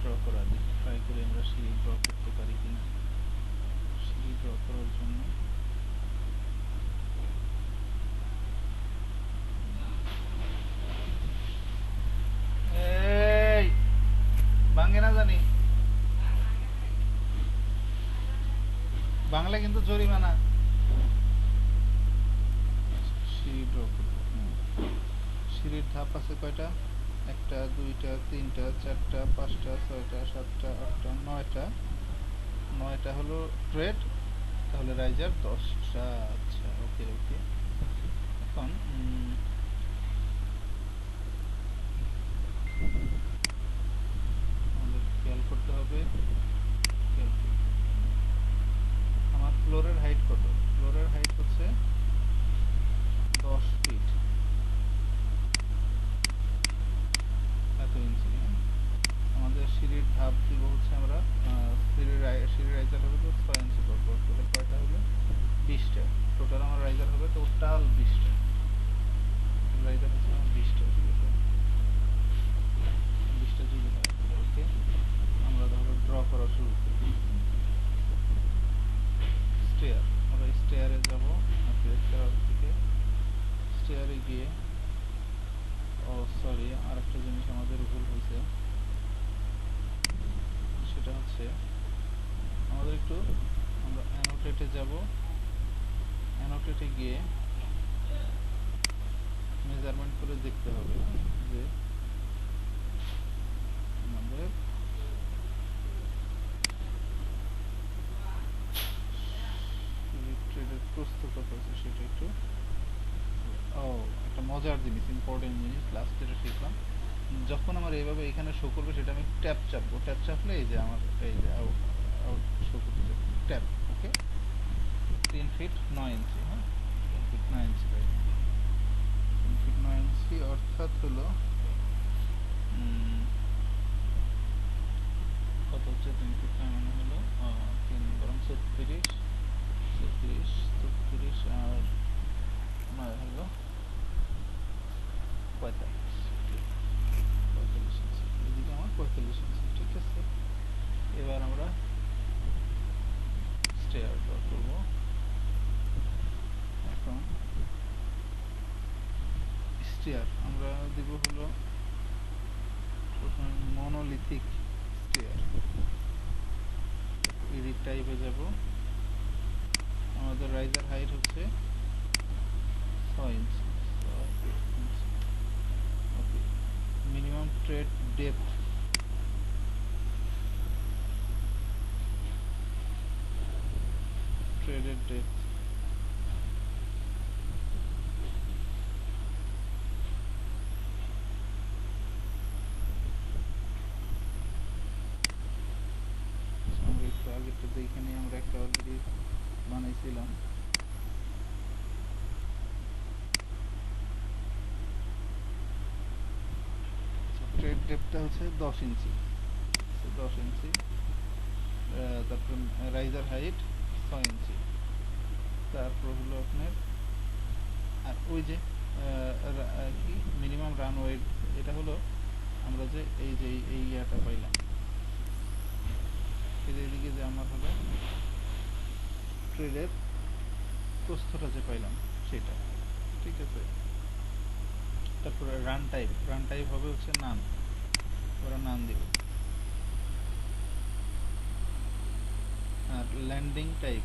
Draw করা, দেখি try করে আমরা সিঁড়ি ড্র করতে পারি কিনা। সিঁড়ি ড্র করার জন্য এই ভাঙে না জানি, বাংলা কিন্তু জরিমানা। সিঁড়ি ড্র করবো। সিঁড়ির ধাপ আছে কয়টা? একটা, দুইটা, তিনটা, চারটা, পাঁচটা, ছয়টা, সাতটা, আটটা, নয়টা। নয়টা হলো ট্রেড, তাহলে রাইজার 10টা। আচ্ছা, ওকে ওকে। এখন আমাদের খেয়াল করতে হবে, আমার ফ্লোরের হাইট কত? ফ্লোরের হাইট হচ্ছে 10 ফিট, এত ইঞ্চি। আমাদের সিঁড়ির ধাপ দিব হচ্ছে আমরা, সিঁড়ির রাইজার হবে তো 6 ইঞ্চি পর পর। টোটাল কয়টা হলো? 20টা। টোটাল আমার রাইজার হবে টোটাল 20টা। রাইজার হচ্ছে আমার 20টা, ঠিক আছে? 20টা যদি হয়, ওকে। আমরা ধরো ড্র করা শুরু করি। স্টেয়ার, আমরা স্টেয়ারে যাব। থেকে স্টেয়ারে গিয়ে, ও সরি, আরেকটা জিনিস আমাদের ভুল হয়েছে। সেটা হচ্ছে আমাদের একটু, আমরা অ্যানোটেটে যাব। অ্যানোটেটে গিয়ে মেজারমেন্ট করে দেখতে হবে যে আমাদের ট্রেডের প্রস্থ কত আছে সেটা একটু। ও, একটা মজার জিনিস, ইম্পর্টেন্ট জিনিস লাস্ট যেটা শিখলাম, যখন আমার এইভাবে এখানে শো করবে সেটা আমি ট্যাপ চাপবো। ট্যাপ চাপলে এই যে আমার এই যে আউট আউট শো করতে যাবে, ট্যাপ। ওকে, 3 ফিট 9 ইঞ্চি। হ্যাঁ, 3 ফিট 9 ইঞ্চি, 3 ফিট 9 ইঞ্চি অর্থাৎ হলো কত হচ্ছে? 3 ফিট 9 মানে হলো 3 বরং 36, 36, 36 আর 9 হলো 45, 45 ইঞ্চি। এদিকে আমার 45 ইঞ্চি, ঠিক আছে। এবার আমরা স্টেয়ার ড্র করবো। এখন স্টেয়ার আমরা দিব হলো প্রথমে মনোলিথিক স্টেয়ার। এডিট টাইপে যাব। আমাদের রাইজার হাইট হচ্ছে 6 ইঞ্চি, 6 ইঞ্চি। ওকে, মিনিমাম ট্রেড ডেপথ, ট্রেডের ডেপথ আমরা একটু আগেরটা দেখে নিই। আমরা একটা অলরেডি বানাইছিলাম। ট্রেড ডেপথটা হচ্ছে 10 ইঞ্চি, 10 ইঞ্চি। তারপর রাইজার হাইট 6 ইঞ্চি। তারপর হলো আপনার আর ওই যে কি মিনিমাম রান ওয়েট, এটা হলো আমরা যে এই যে এই ইয়াটা পাইলাম, এই যে এদিকে যে আমার হলো ট্রেডের প্রস্থটা যে পাইলাম সেটা, ঠিক আছে। তারপরে রান টাইপ, রান টাইপ হবে হচ্ছে নান, ওরা নান দিব। আর ল্যান্ডিং টাইপ,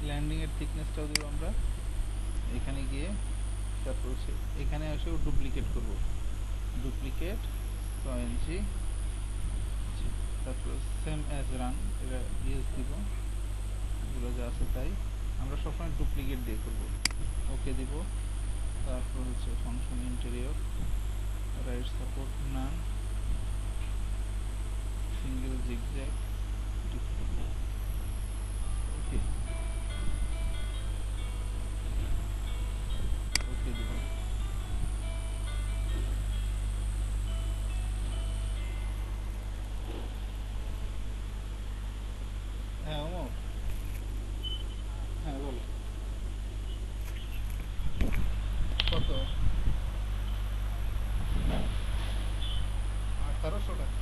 ল্যান্ডিং এর থিকনেসটাও দিব আমরা এখানে গিয়ে। তারপর হচ্ছে এখানে এসেও ডুপ্লিকেট করব, ডুপ্লিকেট 6 ইঞ্চি। তারপর সেম অ্যাজ রান, এটা ইউজ দিব, এগুলো যা আছে তাই। আমরা সবসময় ডুপ্লিকেট দিয়ে করব, ওকে দিব। তারপর হচ্ছে ফাংশন ইন্টেরিয়র, রাইট সাপোর্ট নান, সিঙ্গেল জিগজ্যাগ, ওকে ওকে দিব। হ্যাঁ ওমর, হ্যাঁ বলো। কত? 1800 টাকা?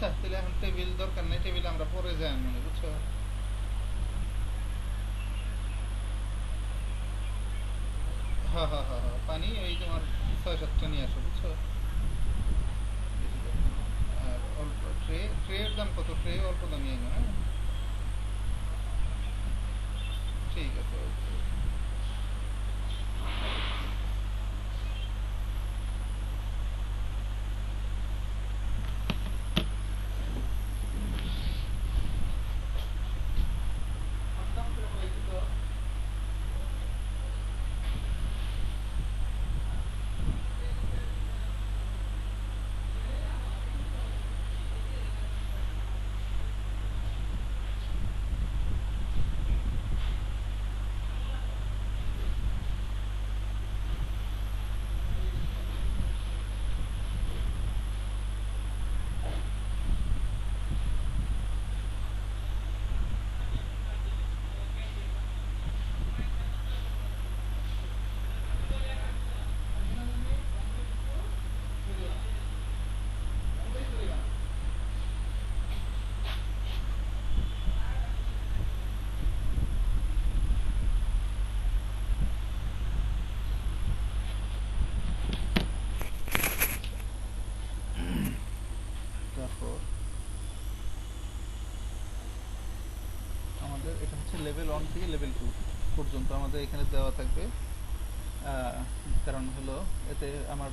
আচ্ছা তাহলে এখন টেবিল দরকার নেই, টেবিল আমরা পরে যাই মনে, বুঝছো? হ্যাঁ হ্যাঁ হ্যাঁ হ্যাঁ, পানি ওই তোমার 6-7টা নিয়ে আসো, বুঝছো? বেশি দরকার নেই। আর অল্প ট্রের দাম কত? ট্রে অল্প দামি এনো, হ্যাঁ? ঠিক আছে, ওকে। তারপর আমাদের এটা হচ্ছে লেভেল 1 থেকে লেভেল 2 পর্যন্ত আমাদের এখানে দেওয়া থাকবে। আহ, কারণ হলো এতে আমার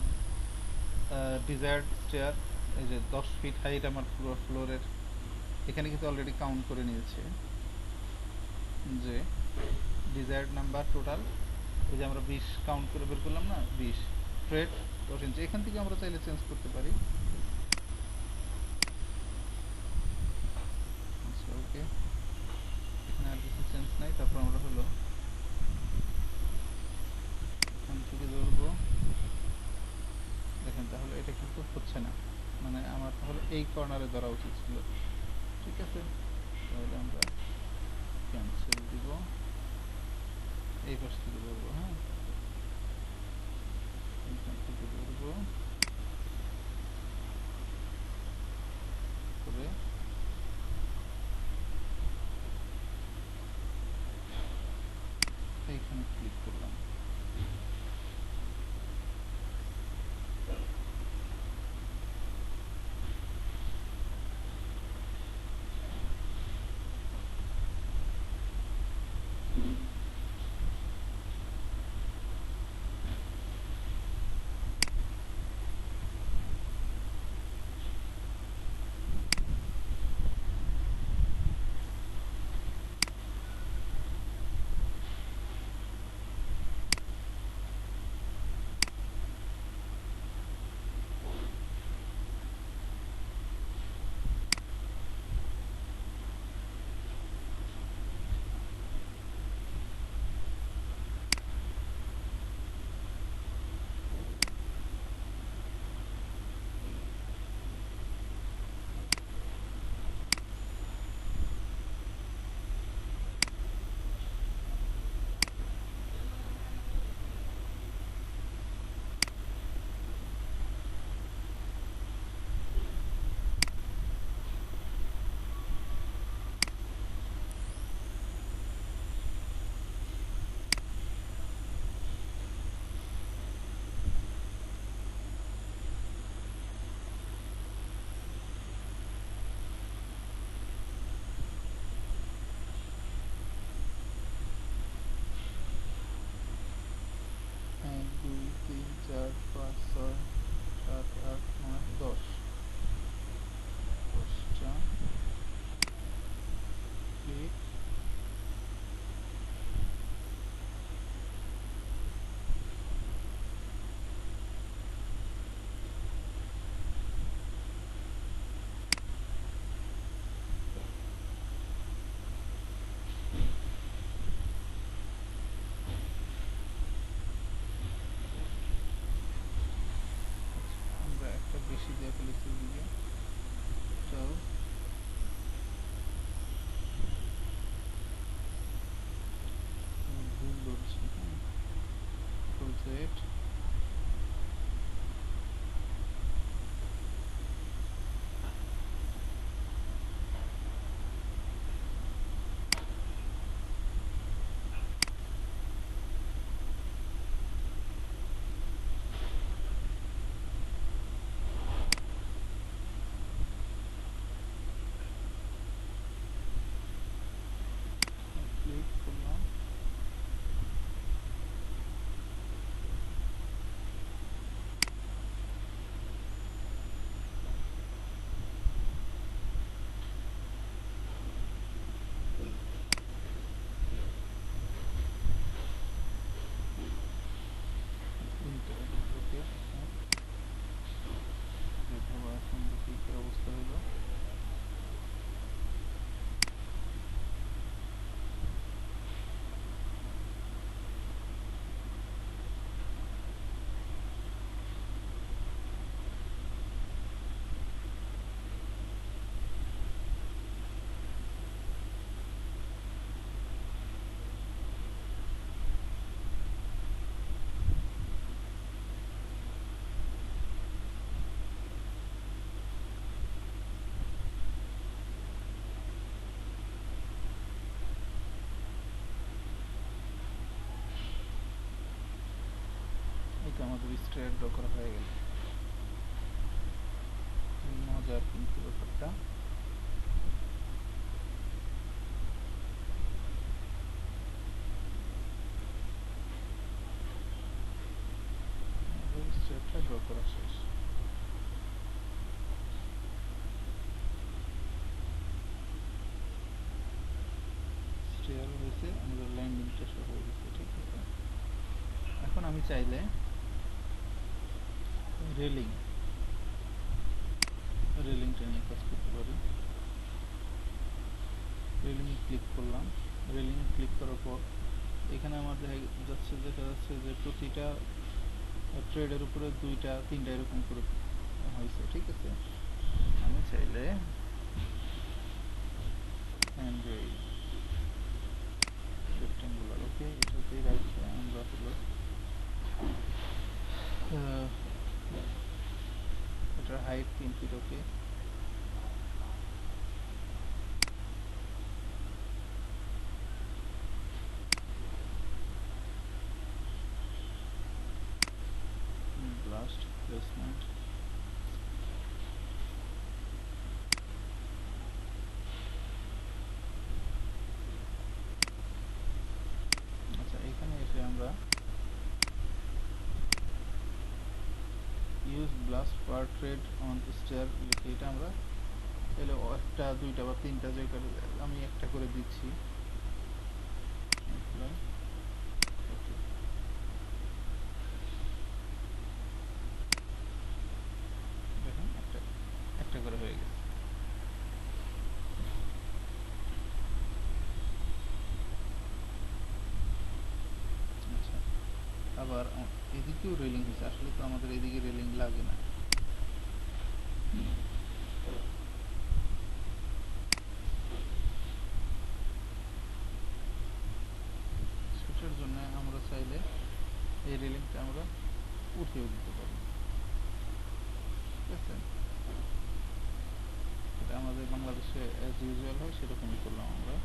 ডিজায়ার্ড স্টেয়ার, এই যে 10 ফিট হাইট আমার পুরো ফ্লোরের, এখানে কিন্তু অলরেডি কাউন্ট করে নিয়েছে যে ডিজায়ার্ড নাম্বার টোটাল, এই যে আমরা 20 কাউন্ট করে বের করলাম না, 20 স্ট্রেট 10 ইঞ্চি। এখান থেকে আমরা চাইলে চেঞ্জ করতে পারি। আচ্ছা ওকে, এখানে আর কিছু চেঞ্জ নাই। তারপর আমরা হলো এখান থেকে ধরবো, দেখেন তাহলে এটা কিন্তু হচ্ছে না, মানে আমার তাহলে এই কর্নারে ধরা উচিত ছিল। ঠিক আছে, তাহলে আমরা ক্যান্সেল দিব, এই পাশ থেকে ধরবো, হ্যাঁ এখান থেকে ধরবো করে এইখানে ক্লিক করলাম। এক দুই তিন চার পাঁচ ছয় সাত আট নয় 10, 10টা ক্লিক। আমরা একটা বেশি দিয়ে ফেলেছি এদিকে, এটাও ভুল ধরছি, হ্যাঁ ফুল সেট। স্ট্রেট ড্র করা হয়ে গেল। মজার কিন্তু ব্যাপারটা। স্ট্রেটটা ড্র করা শেষ। স্টেয়ার হয়েছে, আমাদের ল্যান্ডিংটা শুরু হয়ে গেছে, ঠিক আছে। এখন আমি চাইলে রেলিং রেলিংটা নিয়ে কাজ করতে পারি। রেলিংয়ে ক্লিক করলাম। রেলিংয়ে ক্লিক করার পর এখানে আমার দেখা যাচ্ছে যে প্রতিটা ট্রেডের উপরে 2টা 3টা এরকম করে হয়েছে, ঠিক আছে। আমি চাইলে হ্যান্ডরেল রেক্টেঙ্গুলার, ওকে, এটাতেই রাখতে আমরা হলো এটার হাইট 3 ফিট, ওকে। ব্লাস্ট প্লেসমেন্ট, আচ্ছা। এখানে এসে আমরা use blast per trade on stair লিখে এটা আমরা এলে একটা 2টা বা 3টা যে আমি একটা করে দিচ্ছি। দেখেন একটা একটা করে হয়ে গেছে। আচ্ছা, আবার এদিকেও রেলিং হয়েছে, আসলে তো আমাদের এদিকে রেলিং লাগে না। সেটার জন্য আমরা চাইলে এই রেলিংটা আমরা উঠিয়েও দিতে পারি, ঠিক আছে। এটা আমাদের বাংলাদেশে অ্যাজ ইউজুয়াল হয় সেরকমই করলাম আমরা।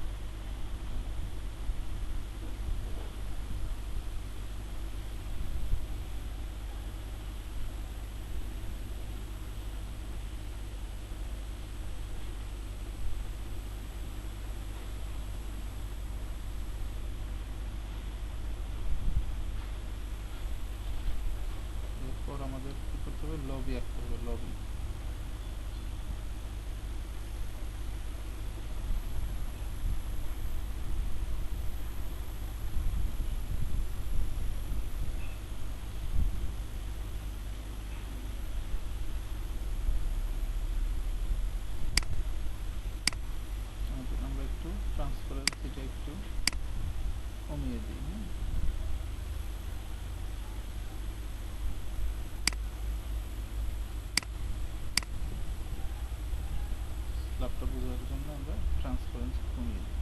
এরপর আমাদের কি করতে হবে, লবি আঁকতে হবে, লবি। আমরা একটু ট্রান্সপারেন্সিটা একটু কমিয়ে দিই, হ্যাঁ। স্ল্যাবটা বোঝার জন্য আমরা ট্রান্সপারেন্সি কমিয়ে দিই।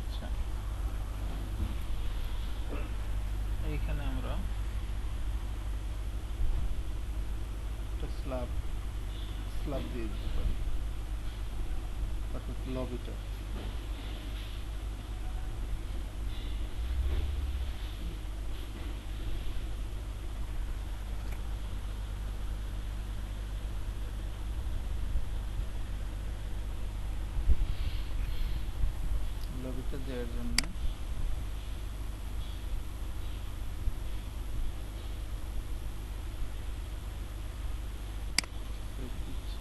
আচ্ছা, এইখানে আমরা একটা স্ল্যাব স্ল্যাব দিয়ে দিতে পারি, অর্থাৎ লবিটা। লবিটা দেওয়ার জন্য দিচ্ছি।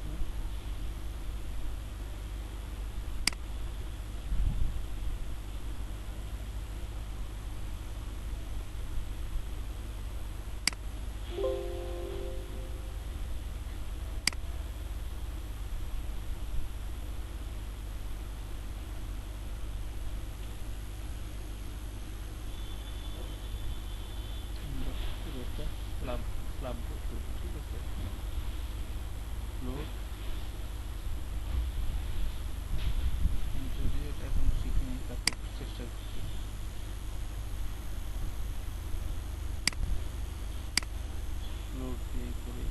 আমরা পুরোটা স্ল্যাব স্ল্যাব করবো, ঠিক আছে। ফ্লোর, যদিও এটা এখন শিখিনি, তারপর চেষ্টা করছি। ফ্লোর দিয়ে করি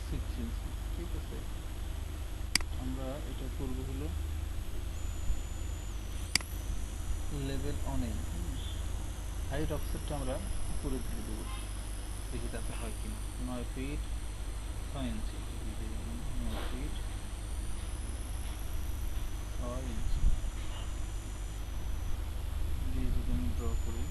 6 ইঞ্চি, ঠিক আছে। আমরা এটা করব হলো লেভেল অনে, হাইট অফসেটটা আমরা উপরে দিয়ে দেবো, দেখি তাতে হয় কিনা। 9 ফিট 6 ইঞ্চি, 9 ফিট 6 ইঞ্চি দিয়ে যদি আমি ড্র করি,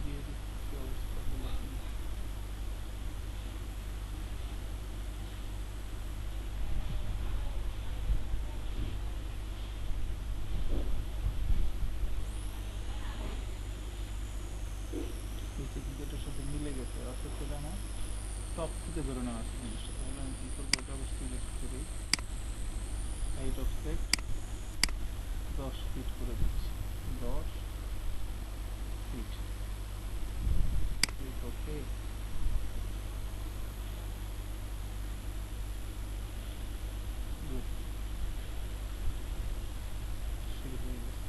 দিয়ে দিই কি অবস্থা হলো কিনা। হয়েছে কিন্তু এটার সাথে মিলে গেছে, অর্থাৎ এটা আমার টপ থেকে ধরে নেওয়া আছে জিনিসটা। তাহলে আমি কী করবো, এটা আবার সিলেক্ট করি, হাইট অফসেট 10 ফিট করে দিচ্ছি, 10 ফিট। ওকে, গুড, শুরু হয়ে গেছে।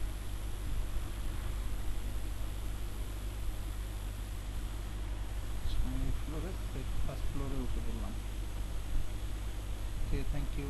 আমি ফ্লোরে, ফার্স্ট ফ্লোরে উঠে পড়লাম। ওকে, থ্যাংক ইউ।